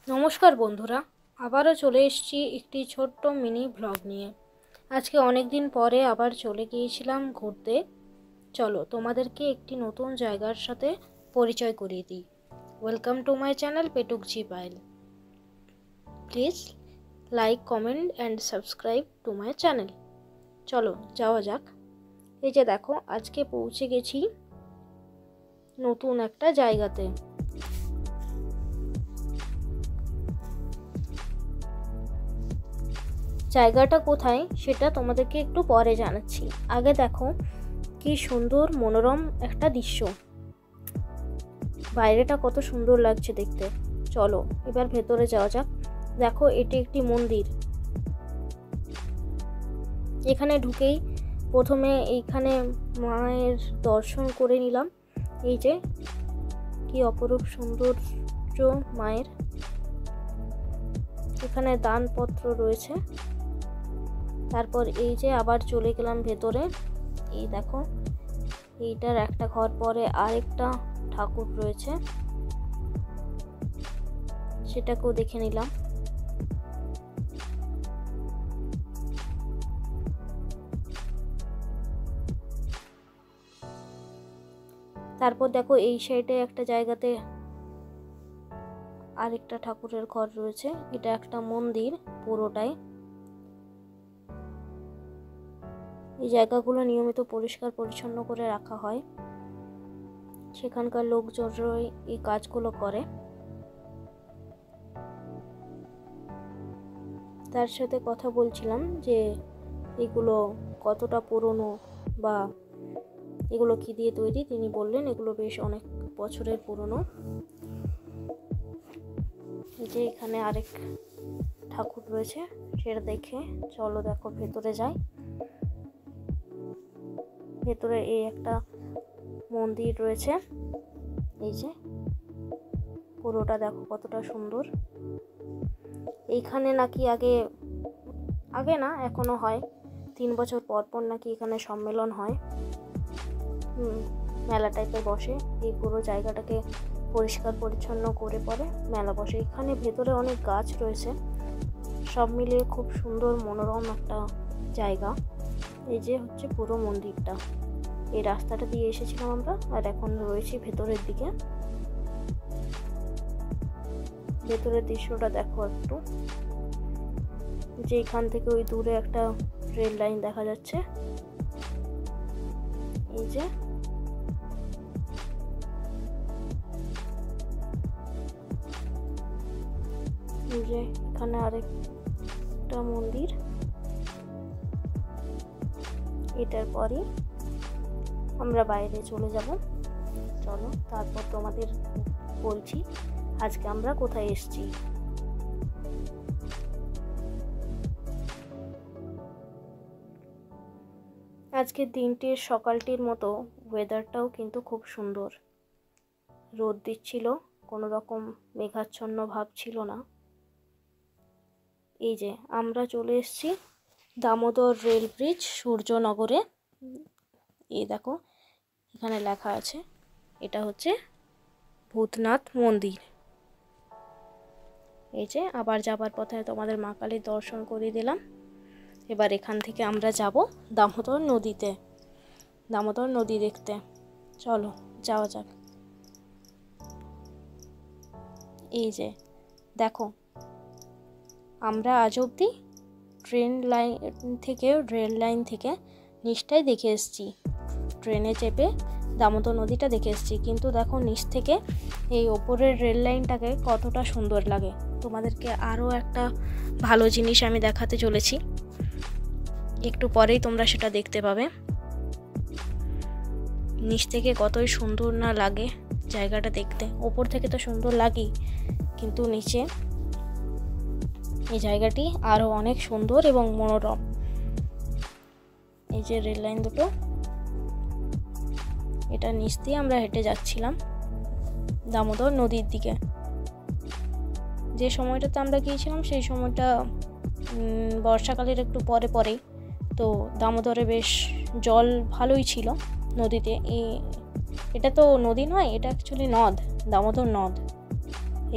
নমস্কার বন্ধুরা, আবারও চলে এসেছি একটি ছোট্ট মিনি ব্লগ নিয়ে। আজকে অনেক দিন পরে আবার চলে গিয়েছিলাম ঘুরতে। চলো তোমাদেরকে একটি নতুন জায়গার সাথে পরিচয় করিয়ে দিই। ওয়েলকাম টু মাই চ্যানেল পেটুকজি Payel. Please like, comment and subscribe to my channel. চলো যাওয়া যাক। এই যে দেখো, আজকে পৌঁছে গেছি নতুন একটা জায়গাতে। জায়গাটা কোথায় সেটা তোমাদেরকে একটু পরে জানাচ্ছি। আগে দেখো কি সুন্দর মনোরম একটা দৃশ্য, বাইরেটা কত সুন্দর লাগছে দেখতে। চলো এবার ভেতরে যাওয়া যাক। দেখো এটি একটি মন্দির। এখানে ঢুকেই প্রথমে এইখানে মায়ের দর্শন করে নিলাম। এই যে কি অপরূপ সৌন্দর্য মায়ের। এখানে দানপত্র রয়েছে। তারপর এই যে আবার চলে গেলাম ভেতরে। এই দেখো, এইটার একটা ঘর পরে আরেকটা ঠাকুর রয়েছে, সেটাকেও দেখে নিলাম। তারপর দেখো এই সাইডে একটা জায়গাতে আরেকটা ঠাকুরের ঘর রয়েছে। এটা একটা মন্দির পুরোটাই। এই জায়গাগুলো নিয়মিত পরিষ্কার পরিচ্ছন্ন করে রাখা হয়। সেখানকার লোকজনরাই এই কাজগুলো করে। তার সাথে কথা বলছিলাম যে এগুলো কতটা পুরনো বা এগুলো কি দিয়ে তৈরি। তিনি বললেন এগুলো বেশ অনেক বছরের পুরনো। এই যে এখানে আরেক ঠাকুর রয়েছে, সেটা দেখে চলো দেখো ভেতরে যাই। ভেতরে এই একটা মন্দির রয়েছে। এই যে পুরোটা দেখো কতটা সুন্দর। এইখানে নাকি আগে না, এখনো হয় 3 বছর পর পর নাকি এখানে সম্মেলন হয়। মেলা টাইপের বসে। এই পুরো জায়গাটাকে পরিষ্কার পরিচ্ছন্ন করে পরে মেলা বসে। এখানে ভেতরে অনেক গাছ রয়েছে। সব মিলিয়ে খুব সুন্দর মনোরম একটা জায়গা। এই যে হচ্ছে পুরো মন্দিরটা। এই রাস্তাটা দিয়ে এসেছিলাম আমরা, আর এখন রয়েছি ভেতরের দিকে। ভেতরের দৃশ্যটা দেখো একটু। যে এখান থেকে ওই দূরে একটা রেল লাইন দেখা যাচ্ছে। এই যে এখানে আরেকটা মন্দির। এটার পরে আমরা বাইরে চলে যাব। চলো তারপর তোমাদের বলছি আজকে আমরা কোথায় এসেছি। আজকের দিনটির সকালটির মতো ওয়েদারটাও কিন্তু খুব সুন্দর। রোদ দিচ্ছিল, কোনো রকম মেঘাচ্ছন্ন ভাব ছিল না। এই যে আমরা চলে এসেছি দামোদর রেল ব্রিজ, সূর্যনগরে। এই দেখো এখানে লেখা আছে এটা হচ্ছে ভূতনাথ মন্দির। এই যে আবার যাবার পথে তোমাদের মা কালীর দর্শন করিয়ে দিলাম। এবার এখান থেকে আমরা যাব দামোদর নদীতে, দামোদর নদী দেখতে। চলো যাওয়া যাক। এই যে দেখো, আমরা আজ অবধি রেল লাইন থেকে নিচটাই দেখে এসেছি। ট্রেনে চেপে দামোদর নদীটা দেখে এসেছি, কিন্তু দেখো নিচ থেকে এই ওপরের রেল লাইনটাকে কতটা সুন্দর লাগে। তোমাদেরকে আরও একটা ভালো জিনিস আমি দেখাতে চলেছি, একটু পরেই তোমরা সেটা দেখতে পাবে। নিচ থেকে কতই সুন্দর না লাগে জায়গাটা দেখতে। ওপর থেকে তো সুন্দর লাগেই, কিন্তু নিচে এই জায়গাটি আরও অনেক সুন্দর এবং মনোরম। এই যে রেল লাইন দুটো, এটা নিচ দিয়ে আমরা হেঁটে যাচ্ছিলাম দামোদর নদীর দিকে। যে সময়টাতে আমরা গিয়েছিলাম সেই সময়টা বর্ষাকালের একটু পরেই। তো দামোদরে বেশ জল ভালোই ছিল নদীতে। এটা তো নদী নয়, এটা অ্যাকচুয়ালি নদ, দামোদর নদ।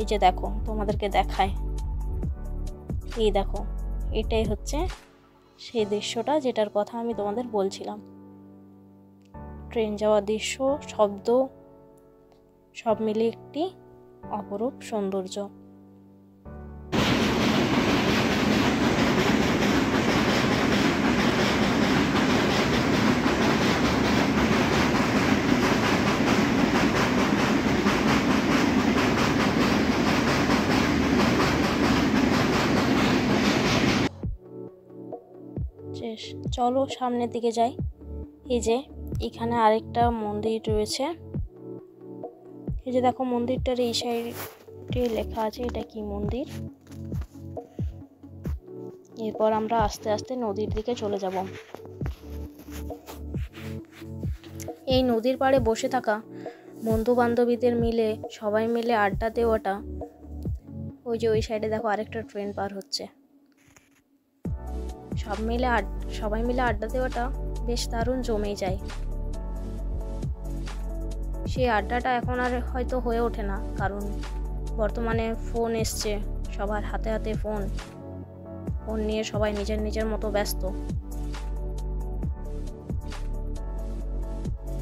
এই যে দেখো, তোমাদেরকে দেখায়, এই দেখো, এটাই হচ্ছে সেই দৃশ্যটা যেটার কথা আমি তোমাদের বলছিলাম। ট্রেন যাওয়ার দৃশ্য, শব্দ সব মিলে একটি অপরূপ সৌন্দর্য। চলো সামনের দিকে যাই। এই যে এখানে আরেকটা মন্দির রয়েছে, এই যে দেখো মন্দিরটার এই সাইডে লেখা আছে এটা কি মন্দির। এরপর আমরা আস্তে আস্তে নদীর দিকে চলে যাব। এই নদীর পাড়ে বসে থাকা বন্ধু বান্ধবীদের মিলে সবাই মিলে আড্ডা দেওয়াটা, ওই যে ওই সাইডে দেখো আরেকটা ট্রেন পার হচ্ছে, সবাই মিলে আড্ডা দেওয়াটা বেশ দারুণ জমেই যায়। সেই আড্ডাটা এখন আর হয়তো হয়ে ওঠে না, কারণ বর্তমানে ফোন এসছে, সবার হাতে হাতে ফোন নিয়ে সবাই নিজের নিজের মতো ব্যস্ত।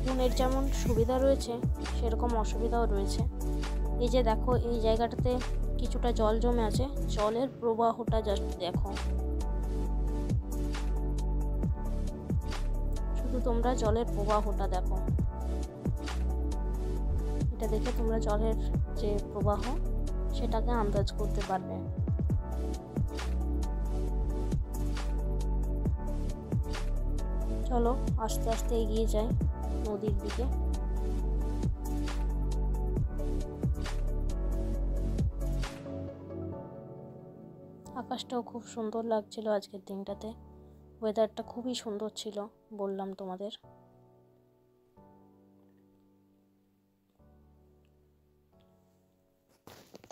ফোনের যেমন সুবিধা রয়েছে সেরকম অসুবিধাও রয়েছে। এই যে দেখো এই জায়গাটাতে কিছুটা জল জমে আছে, জলের প্রবাহটা জাস্ট দেখো, শুধু তোমরা জলের প্রবাহটা দেখো, এটা দেখে তোমরা জলের যে প্রবাহ সেটাকে আন্দাজ করতে পারবে। চলো আস্তে আস্তে এগিয়ে যাই নদীর দিকে। আকাশটাও খুব সুন্দর লাগছিল আজকের দিনটাতে, ওয়েদারটা খুবই সুন্দর ছিল বললাম তোমাদের।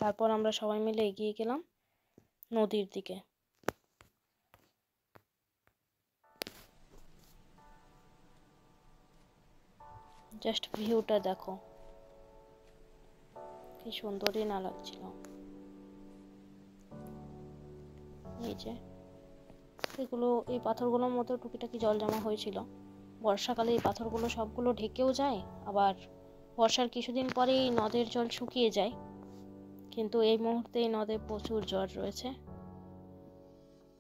তারপর আমরা সবাই মিলে এগিয়ে গেলাম নদীর দিকে। জাস্ট ভিউটা দেখো কি সুন্দরই না লাগছিল। এই যে এগুলো, এই পাথরগুলোর মধ্যে টুকিটাকি জল জমা হয়েছিল। বর্ষাকালে এই পাথরগুলো সবগুলো ঢেকেও যায়, আবার বর্ষার কিছুদিন পরেই নদের জল শুকিয়ে যায়, কিন্তু এই মুহূর্তে এই নদে প্রচুর জল রয়েছে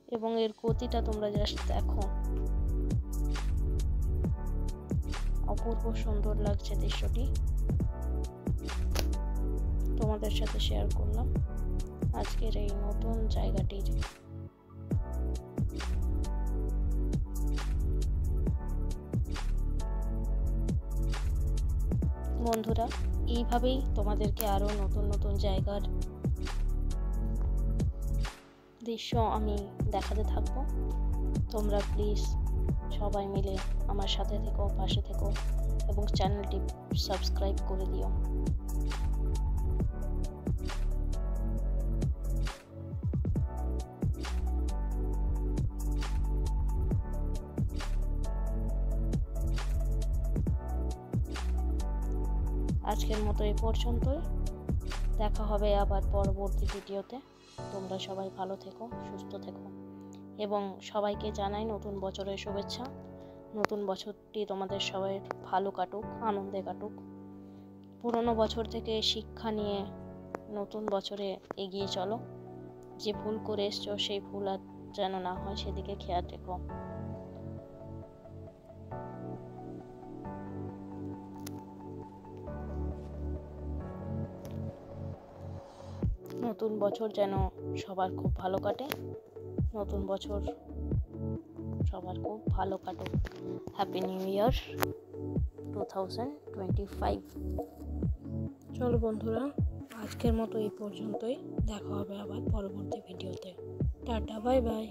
এবং এর গতিটা তোমরা জাস্ট দেখো, অপূর্ব সুন্দর লাগছে দৃশ্যটি। তোমাদের সাথে শেয়ার করলাম আজকের এই নতুন জায়গাটির। বন্ধুরা, এইভাবেই তোমাদেরকে আরো নতুন নতুন জায়গার দৃশ্য আমি দেখাতে থাকবো। তোমরা প্লিজ সবাই মিলে আমার সাথে থেকো, পাশে থেকো এবং চ্যানেলটি সাবস্ক্রাইব করে দিও। আজকের মতো এই পর্যন্তই, দেখা হবে আবার পরবর্তী ভিডিওতে। তোমরা সবাই ভালো থেকো, সুস্থ থেকো এবং সবাইকে জানাই নতুন বছরের শুভেচ্ছা। নতুন বছরটি তোমাদের সবাই ভালো কাটুক, আনন্দে কাটুক। পুরনো বছর থেকে শিক্ষা নিয়ে নতুন বছরে এগিয়ে চলো। যে ভুল করে এসছো সেই ভুল আর যেন না হয় সেদিকে খেয়াল রেখো। নতুন বছর যেন সবার খুব ভালো কাটে, নতুন বছর সবার খুব ভালো কাটুক। Happy new year 2025। চলো বন্ধুরা, আজকের মতো এই পর্যন্তই, দেখা হবে আবার পরবর্তী ভিডিওতে। Tata, bye bye.